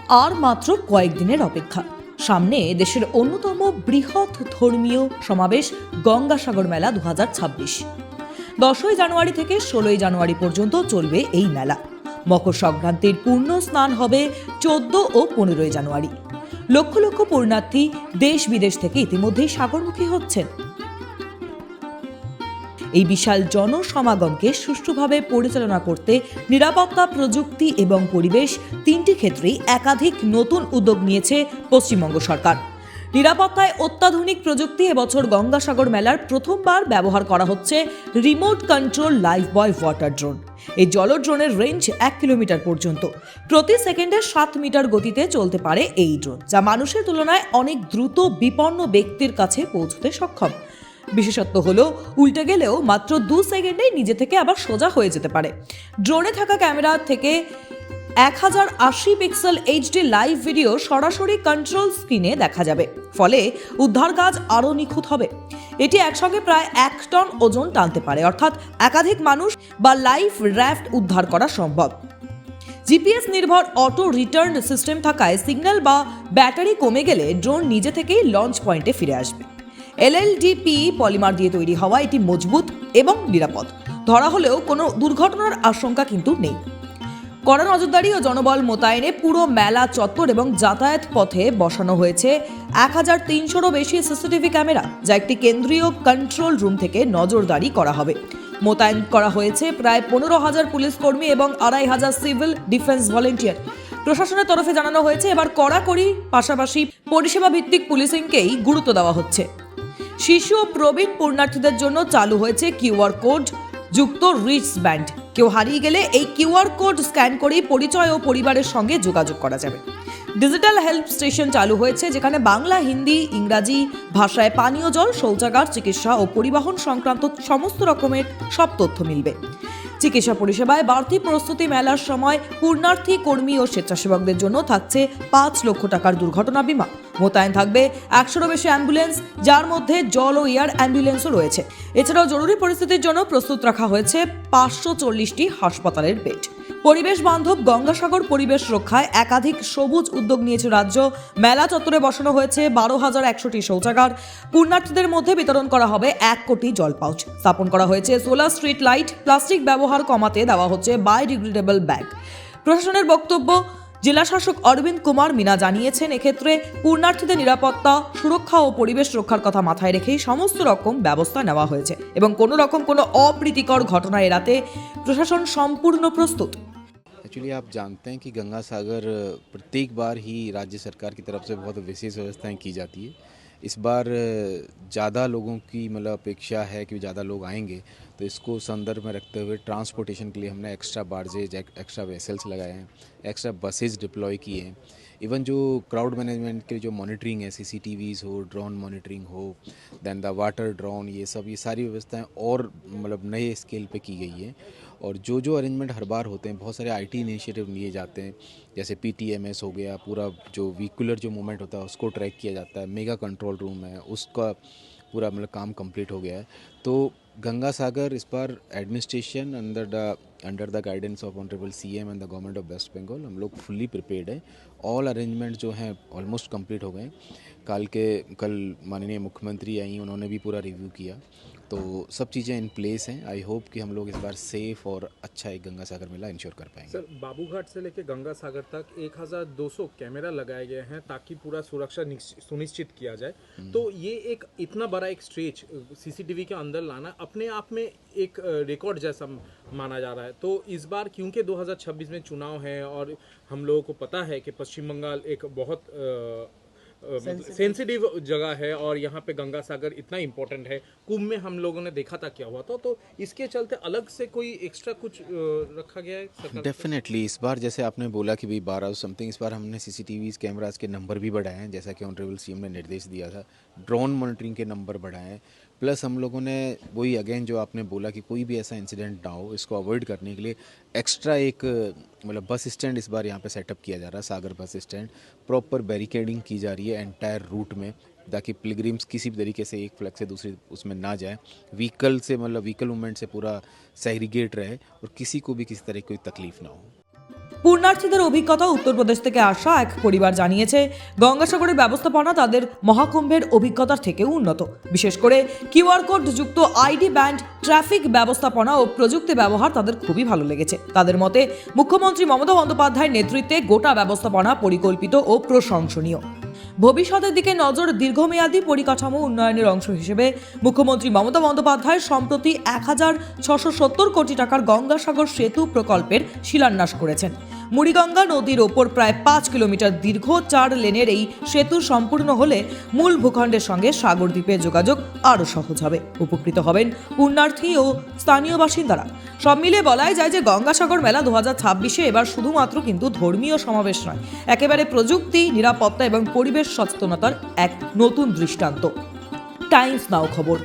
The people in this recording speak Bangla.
আর মাত্র কয়েকদিনের অপেক্ষা। সামনে দেশের অন্যতম বৃহৎ ধর্মীয় সমাবেশ গঙ্গাসাগর মেলা 2026। 10ই জানুয়ারি থেকে 16ই জানুয়ারি পর্যন্ত চলবে এই মেলা। মকর সংক্রান্তির পূর্ণ স্নান হবে 14 ও 15ই জানুয়ারি। লক্ষ লক্ষ পুণ্যার্থী দেশ বিদেশ থেকে ইতিমধ্যেই সাগরমুখী হচ্ছেন। এই বিশাল জনসমাগমকে সুষ্ঠুভাবে পরিচালনা করতে নিরাপত্তা, প্রযুক্তি এবং পরিবেশ তিনটি ক্ষেত্রেই একাধিক নতুন উদ্যোগ নিয়েছে পশ্চিমবঙ্গ সরকার। নিরাপত্তায় অত্যাধুনিক প্রযুক্তি এবছর গঙ্গাসাগর মেলার প্রথমবার ব্যবহার করা হচ্ছে রিমোট কন্ট্রোল লাইফ বয় ওয়াটার ড্রোন। এই জল ড্রোনের রেঞ্জ 1 কিলোমিটার পর্যন্ত, প্রতি সেকেন্ডে 7 মিটার গতিতে চলতে পারে এই ড্রোন, যা মানুষের তুলনায় অনেক দ্রুত বিপন্ন ব্যক্তির কাছে পৌঁছতে সক্ষম। বিশেষত্ব হলো উল্টে গেলেও মাত্র 2 সেকেন্ডেই নিজে থেকে আবার সোজা হয়ে যেতে পারে। ড্রোনে থাকা ক্যামেরা থেকে 1080 পিক্সেল এইচডি লাইভ ভিডিও সরাসরি কন্ট্রোল স্ক্রিনে দেখা যাবে, ফলে উদ্ধার কাজ আরও নিখুঁত হবে। এটি একসঙ্গে প্রায় 1 টন ওজন টানতে পারে, অর্থাৎ একাধিক মানুষ বা লাইফ র্যাফট উদ্ধার করা সম্ভব। জিপিএস নির্ভর অটো রিটার্ন সিস্টেম থাকায় সিগন্যাল বা ব্যাটারি কমে গেলে ড্রোন নিজে থেকেই লঞ্চ পয়েন্টে ফিরে আসবে। এলএলডিপি পলিমার দিয়ে তৈরি হওয়া এটি মজবুত এবং নিরাপদ। ধরা হলেও কোনো দুর্ঘটনার আশঙ্কা কিন্তু নেই। কড়া নজরদারি ও জনবল মোতায়েনে পুরো মেলা চত্বর এবং যাতায়াত পথে বসানো হয়েছে 1300-রও বেশি সিসিটিভি ক্যামেরা, যা একটি কেন্দ্রীয় কন্ট্রোল রুম থেকে নজরদারি করা হবে। মোতায়েন করা হয়েছে প্রায় 15,000 পুলিশ কর্মী এবং 2,500 সিভিল ডিফেন্স ভলেন্টিয়ার। প্রশাসনের তরফে জানানো হয়েছে এবার কড়াকড়ি পাশাপাশি পরিষেবা ভিত্তিক পুলিশিংকেই গুরুত্ব দেওয়া হচ্ছে। শিশু ও প্রবীণ পুণ্যার্থীদের জন্য চালু হয়েছে কিউআর কোড যুক্ত রিস্ট ব্যান্ড। কেউ হারিয়ে গেলে এই কিউআর কোড স্ক্যান করেই পরিচয় ও পরিবারের সঙ্গে যোগাযোগ করা যাবে। ডিজিটাল হেল্প স্টেশন চালু হয়েছে, যেখানে বাংলা, হিন্দি, ইংরাজি ভাষায় পানীয় জল, শৌচাগার, চিকিৎসা ও পরিবহন সংক্রান্ত সমস্ত রকমের সব তথ্য মিলবে। চিকিৎসা পরিষেবায় বাড়তি প্রস্তুতি। মেলার সময় পুণ্যার্থী, কর্মী ও স্বেচ্ছাসেবকদের জন্য থাকছে 5 লক্ষ টাকার দুর্ঘটনা বিমা। মোতায়েন থাকবে 100-রও বেশি অ্যাম্বুলেন্স, যার মধ্যে জল ও এয়ার অ্যাম্বুলেন্সও রয়েছে। এছাড়াও জরুরি পরিস্থিতির জন্য প্রস্তুত রাখা হয়েছে 540টি হাসপাতালের বেড। পরিবেশ বান্ধব গঙ্গাসাগর পরিবেশ রক্ষায় একাধিক সবুজ উদ্যোগ নিয়েছে রাজ্য। মেলা চত্বরে বসানো হয়েছে 12,100টি শৌচাগার। পুণ্যার্থীদের মধ্যে বিতরণ করা হবে 1 কোটি জল পাউচ। স্থাপন করা হয়েছে সোলার স্ট্রিট লাইট। প্লাস্টিক ব্যবহার কমাতে দেওয়া হচ্ছে বায়োডিগ্রেডেবল ব্যাগ। প্রশাসনের বক্তব্য, জেলা শাসক অরবিন্দ কুমার মিনা জানিয়েছেন, এক্ষেত্রে পুণ্যার্থীদের নিরাপত্তা, সুরক্ষা ও পরিবেশ রক্ষার কথা মাথায় রেখেই সমস্ত রকম ব্যবস্থা নেওয়া হয়েছে এবং কোনো অপ্রীতিকর ঘটনা এড়াতে প্রশাসন সম্পূর্ণ প্রস্তুত। एक्चुअली आप जानते हैं कि गंगा सागर प्रत्येक बार ही राज्य सरकार की तरफ से बहुत विशेष व्यवस्थाएं की जाती है। इस बार ज़्यादा लोगों की मतलब अपेक्षा है कि ज़्यादा लोग आएंगे, तो इसको संदर्भ में रखते हुए ट्रांसपोर्टेशन के लिए हमने एक्स्ट्रा बार्जेज, एक्स्ट्रा वेसल्स लगाए हैं, एक्स्ट्रा बसेज डिप्लॉय किए हैं। इवन जो क्राउड मैनेजमेंट के जो मॉनिटरिंग है, सीसीटीवीज़ हो, ड्रोन मॉनिटरिंग हो, दैन द वाटर ड्रोन, ये सारी व्यवस्थाएं और मतलब नए स्केल पे की गई है। और जो अरेंजमेंट हर बार होते हैं, बहुत सारे आईटी इनिशिएटिव लिए जाते हैं, जैसे पीटीएमएस हो गया, पूरा जो व्हीकुलर जो मूवमेंट होता है उसको ट्रैक किया जाता है, मेगा कंट्रोल रूम है, उसका पूरा मतलब काम कंप्लीट हो गया है। तो गंगा सागर इस बार administration under the guidance of honourable CM and the government of West Bengal हम लोग फुल्ली प्रिपेयर्ड है। ऑल अरेंजमेंट जो हैं ऑलमोस्ट कंप्लीट हो गए। कल माननीय मुख्यमंत्री आई, उन्होंने भी पूरा रिव्यू किया, तो सब चीज़ें इन प्लेस हैं। आई होप कि हम लोग इस बार सेफ और अच्छा एक गंगा सागर मेला इंश्योर कर पाएंगे। सर, बाबूघाट से लेकर गंगा सागर तक 1200 कैमरा लगाए गए हैं ताकि पूरा सुरक्षा सुनिश्चित किया जाए। तो ये एक इतना बड़ा एक स्ट्रेच सीसीटीवी के अंदर लाना अपने आप में एक रिकॉर्ड जैसा माना जा रहा है। तो इस बार क्योंकि 2026 में चुनाव है और हम लोगों को पता है कि पश्चिम बंगाल एक बहुत सेंसिटिव जगह है और यहाँ पे गंगा सागर इतना इम्पोर्टेंट है। कुंभ में हम लोगों ने देखा था क्या हुआ था, तो इसके चलते अलग से कोई एक्स्ट्रा कुछ रखा गया है? डेफिनेटली इस बार जैसे आपने बोला कि भाई 12 समथिंग, इस बार हमने सीसीटीवीज कैमरास के नंबर भी बढ़ाए हैं, जैसा कि ऑनरेबल सीएम ने निर्देश दिया था। ड्रोन मॉनिटरिंग के नंबर बढ़ाए हैं, प्लस हम लोगों ने वही अगेन जो आपने बोला कि कोई भी ऐसा इंसिडेंट ना हो, इसको अवॉइड करने के लिए एक्स्ट्रा एक मतलब बस स्टैंड इस बार यहाँ पे सेटअप किया जा रहा है। सागर बस स्टैंड प्रॉपर बैरिकेडिंग की जा रही है एंटायर रूट में, ताकि पिलग्रिम्स किसी भी तरीके से एक फ्लैग से दूसरी उसमें ना जाए। व्हीकल से मतलब व्हीकल मूवमेंट से पूरा सेग्रीगेट रहे और किसी को भी किसी तरह की कोई तकलीफ ना हो। পূর্ণার্থীদের অভিজ্ঞতা উত্তরপ্রদেশ থেকে আসা এক পরিবার জানিয়েছে, গঙ্গাসাগরের ব্যবস্থাপনা তাদের মহাকুম্ভের অভিজ্ঞতার থেকেও উন্নত। বিশেষ করে কিউআর কোড যুক্ত আইডি ব্যান্ড, ট্রাফিক ব্যবস্থাপনা ও প্রযুক্তি ব্যবহার তাদের খুবই ভালো লেগেছে। তাদের মতে মুখ্যমন্ত্রী মমতা বন্দ্যোপাধ্যায়ের নেতৃত্বে গোটা ব্যবস্থাপনা পরিকল্পিত ও প্রশংসনীয়। ভবিষ্যতের দিকে নজর দীর্ঘমেয়াদী পরিকাঠামো উন্নয়নের অংশ হিসেবে মুখ্যমন্ত্রী মমতা বন্দ্যোপাধ্যায় সম্প্রতি 1670 কোটি টাকার গঙ্গাসাগর সেতু প্রকল্পের শিলান্যাস করেছেন। মুড়িগঙ্গা নদীর ওপর প্রায় 5 কিলোমিটার দীর্ঘ 4 লেনের এই সেতু সম্পূর্ণ হলে মূল ভূখণ্ডের সঙ্গে সাগর দ্বীপের যোগাযোগ আরও সহজ হবে। উপকৃত হবেন পুণ্যার্থী ও স্থানীয় বাসিন্দারা। সব মিলিয়ে বলাই যায় যে গঙ্গাসাগর মেলা 2026-এ এবার শুধুমাত্র কিন্তু ধর্মীয় সমাবেশ নয়, একেবারে প্রযুক্তি, নিরাপত্তা এবং পরিবেশ সচেতনতার এক নতুন দৃষ্টান্ত। টাইমস নাও খবর।